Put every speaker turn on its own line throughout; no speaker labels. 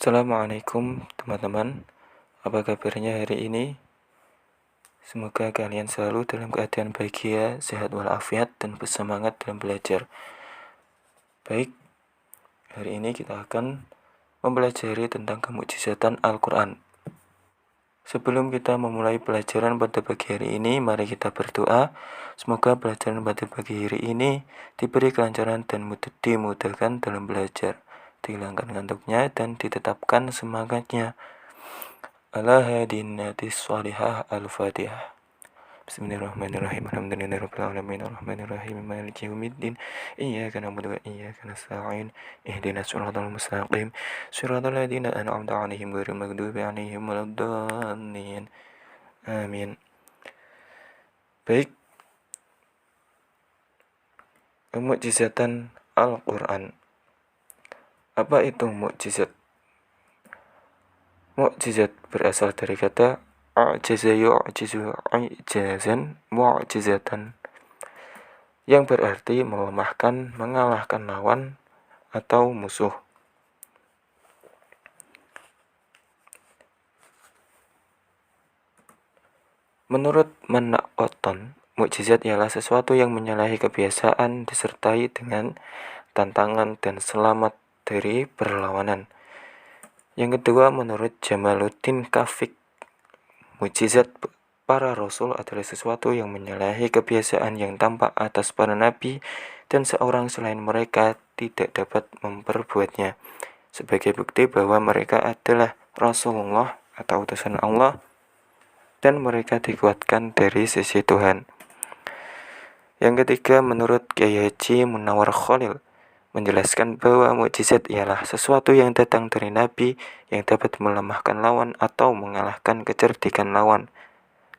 Assalamualaikum teman-teman, apa kabarnya hari ini? Semoga kalian selalu dalam keadaan bahagia, sehat walafiat, dan bersemangat dalam belajar. Baik, hari ini kita akan mempelajari tentang kemukjizatan Al-Quran. Sebelum kita memulai pelajaran pada pagi hari ini, mari kita berdoa. Semoga pelajaran pada pagi hari ini diberi kelancaran dan dimudahkan dalam belajar, dihilangkan ngantuknya dan ditetapkan semangatnya. Ala hadinatis sholihah al-fatihah. Bismillahirrahmanirrahim. Alhamdulillahirabbil alamin arrahmanirrahim maliki yaumiddin. Iyyaka na'budu wa iyyaka nasta'in. Ihdinas siratal mustaqim. Siratal ladzina an'amta 'alaihim ghairil maghdubi 'alaihim waladdallin. Amin. Baik. Mukjizatan Al-Qur'an. Apa itu mukjizat? Mukjizat berasal dari kata a'jaza yu'jizu i'jazan mu'jizatan, yang berarti melemahkan, mengalahkan lawan atau musuh. Menurut Manaqatan, mukjizat ialah sesuatu yang menyalahi kebiasaan disertai dengan tantangan dan selamat dari perlawanan. Yang kedua, menurut Jamaluddin Kafik, mukjizat para rasul adalah sesuatu yang menyalahi kebiasaan yang tampak atas para nabi dan seorang selain mereka tidak dapat memperbuatnya, sebagai bukti bahwa mereka adalah Rasulullah atau utusan Allah dan mereka dikuatkan dari sisi Tuhan. Yang ketiga, menurut Kyai Haji Munawar Khalil, menjelaskan bahwa mukjizat ialah sesuatu yang datang dari nabi yang dapat melemahkan lawan atau mengalahkan kecerdikan lawan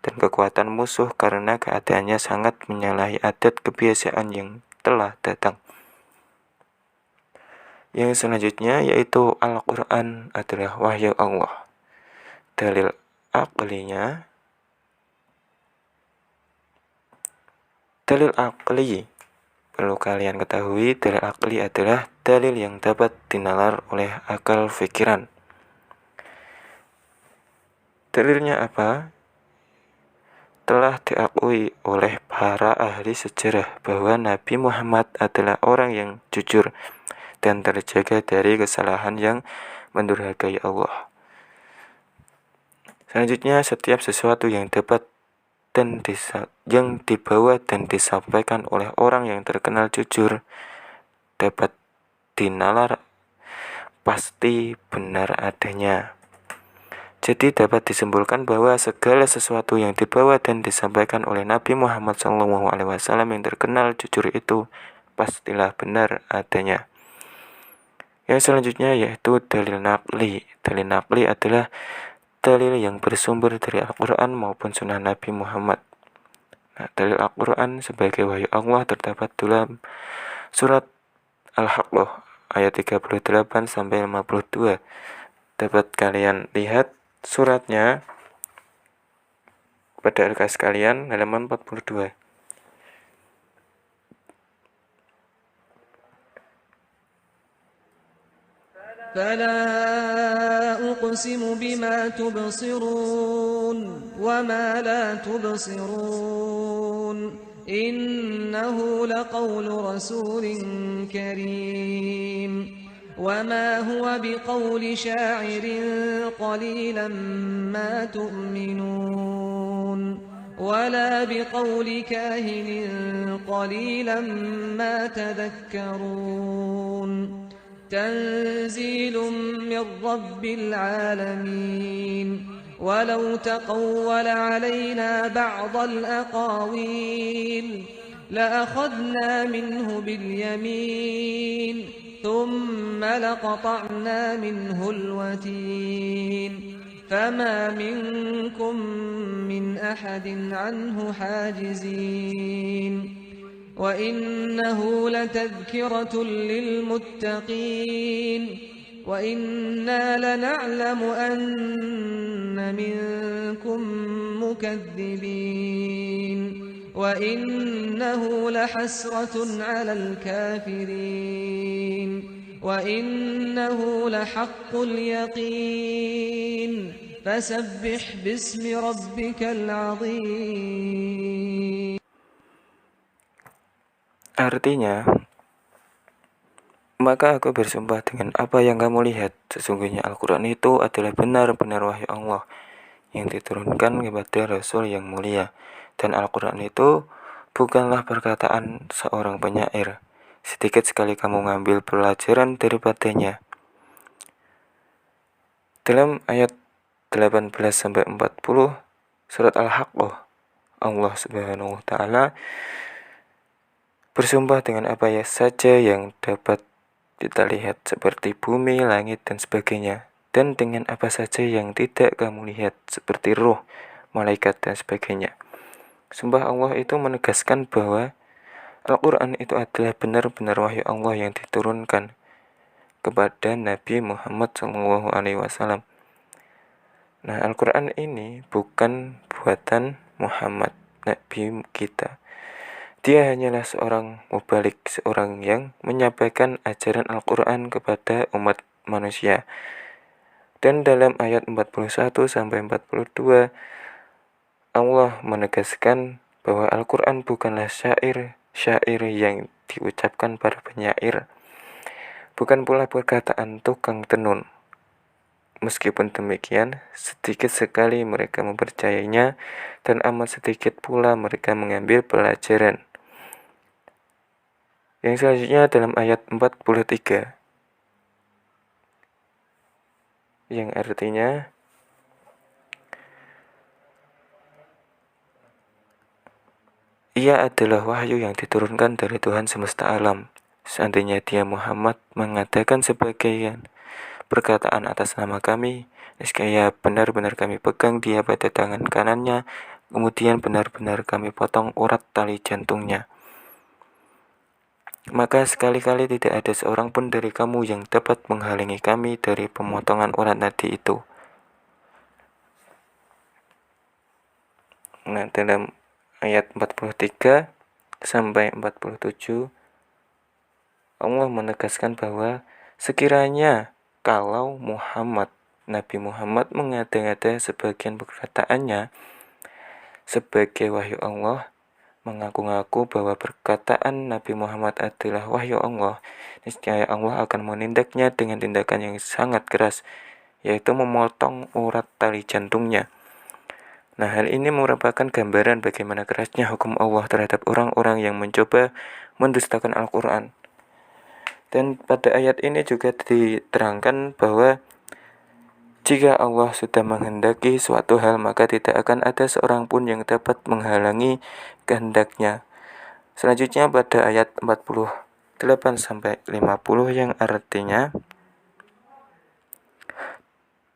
dan kekuatan musuh karena keadaannya sangat menyalahi adat kebiasaan yang telah datang. Yang selanjutnya yaitu Al-Quran adalah wahyu Allah. Dalil akli. Perlu kalian ketahui, dalil akli adalah dalil yang dapat dinalar oleh akal pikiran. Dalilnya apa? Telah diakui oleh para ahli sejarah bahwa Nabi Muhammad adalah orang yang jujur dan terjaga dari kesalahan yang mendurhakai Allah. Selanjutnya, setiap sesuatu yang dibawa dan disampaikan oleh orang yang terkenal jujur dapat dinalar pasti benar adanya. Jadi dapat disimpulkan bahwa segala sesuatu yang dibawa dan disampaikan oleh Nabi Muhammad SAW yang terkenal jujur itu pastilah benar adanya. Yang selanjutnya yaitu dalil naqli. Dalil naqli adalah dalil yang bersumber dari Al-Quran maupun Sunnah Nabi Muhammad. Dalil Al-Quran sebagai wahyu Allah terdapat dalam surat Al-Haqqah ayat 38-52. Dapat kalian lihat suratnya pada LKS kalian halaman 42.
فلا أقسم بما تبصرون وما لا تبصرون إنه لقول رسول كريم وما هو بقول شاعر قليلا ما تؤمنون ولا بقول كاهن قليلا ما تذكرون تنزيل من رب العالمين ولو تقول علينا بعض الأقاويل لأخذنا منه باليمين ثم لقطعنا منه الوتين فما منكم من أحد عنه حاجزين وإنه لتذكرة للمتقين وإنا لنعلم أن منكم مكذبين وإنه لحسرة على الكافرين وإنه لحق اليقين فسبح باسم ربك العظيم.
Artinya, maka aku bersumpah dengan apa yang kamu lihat, sesungguhnya Al-Quran itu adalah benar-benar wahyu Allah yang diturunkan kepada Rasul yang mulia. Dan Al-Quran itu bukanlah perkataan seorang penyair. Sedikit sekali kamu ngambil pelajaran daripadanya. Dalam ayat 18-40 surat Al-Haqqah, Allah Subhanahu wa Ta'ala bersumpah dengan apa saja yang dapat kita lihat seperti bumi, langit, dan sebagainya, dan dengan apa saja yang tidak kamu lihat seperti roh, malaikat, dan sebagainya. Sumpah Allah itu menegaskan bahwa Al-Quran itu adalah benar-benar wahyu Allah yang diturunkan kepada Nabi Muhammad SAW. Nah, Al-Quran ini bukan buatan Muhammad, Nabi kita. Dia hanyalah seorang mubalik, seorang yang menyampaikan ajaran Al-Quran kepada umat manusia. Dan dalam ayat 41-42, Allah menegaskan bahwa Al-Quran bukanlah syair yang diucapkan para penyair, bukan pula perkataan tukang tenun. Meskipun demikian, sedikit sekali mereka mempercayainya, dan amat sedikit pula mereka mengambil pelajaran. Yang selanjutnya dalam ayat 43, yang artinya ia adalah wahyu yang diturunkan dari Tuhan semesta alam. Seandainya dia Muhammad mengatakan sebagian perkataan atas nama kami, niscaya benar-benar kami pegang dia pada tangan kanannya, kemudian benar-benar kami potong urat tali jantungnya. Maka sekali-kali tidak ada seorang pun dari kamu yang dapat menghalangi kami dari pemotongan urat nadi itu. Nah, dalam ayat 43 sampai 47, Allah menegaskan bahwa sekiranya kalau Nabi Muhammad mengada-ngada sebagian perkataannya sebagai wahyu Allah, mengaku-ngaku bahwa perkataan Nabi Muhammad adalah wahyu Allah, niscaya Allah akan menindaknya dengan tindakan yang sangat keras, yaitu memotong urat tali jantungnya. Nah, hal ini merupakan gambaran bagaimana kerasnya hukum Allah terhadap orang-orang yang mencoba mendustakan Al-Quran. Dan pada ayat ini juga diterangkan bahwa jika Allah sudah menghendaki suatu hal, maka tidak akan ada seorang pun yang dapat menghalangi kehendaknya. Selanjutnya pada ayat 48-50 yang artinya,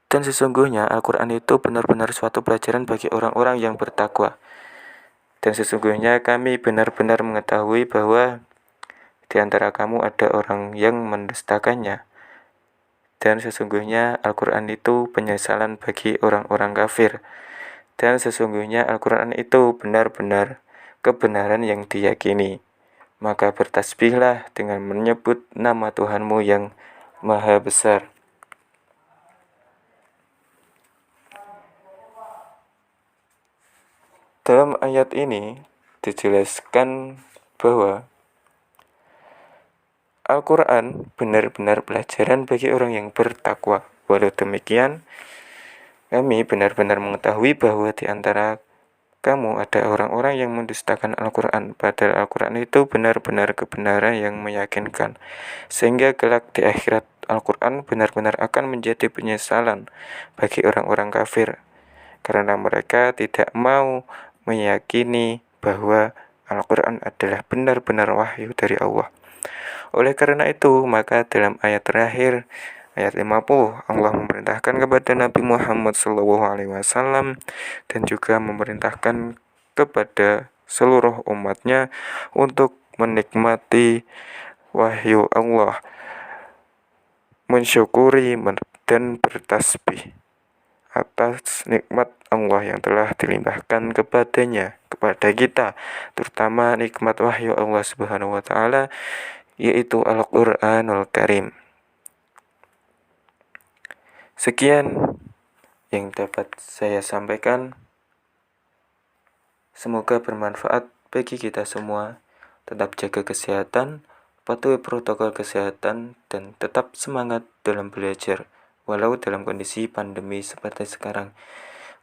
dan sesungguhnya Al-Quran itu benar-benar suatu pelajaran bagi orang-orang yang bertakwa. Dan sesungguhnya kami benar-benar mengetahui bahwa di antara kamu ada orang yang mendustakannya. Dan sesungguhnya Al-Quran itu penyesalan bagi orang-orang kafir. Dan sesungguhnya Al-Quran itu benar-benar kebenaran yang diyakini. Maka bertasbihlah dengan menyebut nama Tuhanmu yang Maha Besar. Dalam ayat ini dijelaskan bahwa Al-Quran benar-benar pelajaran bagi orang yang bertakwa. Walau demikian, kami benar-benar mengetahui bahwa di antara kamu ada orang-orang yang mendustakan Al-Quran, padahal Al-Quran itu benar-benar kebenaran yang meyakinkan. Sehingga kelak di akhirat Al-Quran benar-benar akan menjadi penyesalan bagi orang-orang kafir, karena mereka tidak mau meyakini bahwa Al-Quran adalah benar-benar wahyu dari Allah. Oleh karena itu, maka dalam ayat terakhir, ayat 50, Allah memerintahkan kepada Nabi Muhammad SAW dan juga memerintahkan kepada seluruh umatnya untuk menikmati wahyu Allah, mensyukuri dan bertasbih atas nikmat Allah yang telah dilimpahkan kepadanya, kepada kita, terutama nikmat wahyu Allah Subhanahu wa Ta'ala, yaitu Al-Quranul Karim. Sekian yang dapat saya sampaikan. Semoga bermanfaat bagi kita semua. Tetap jaga kesehatan, patuhi protokol kesehatan, dan tetap semangat dalam belajar, walau dalam kondisi pandemi seperti sekarang.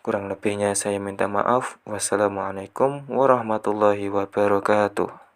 Kurang lebihnya saya minta maaf. Wassalamualaikum warahmatullahi wabarakatuh.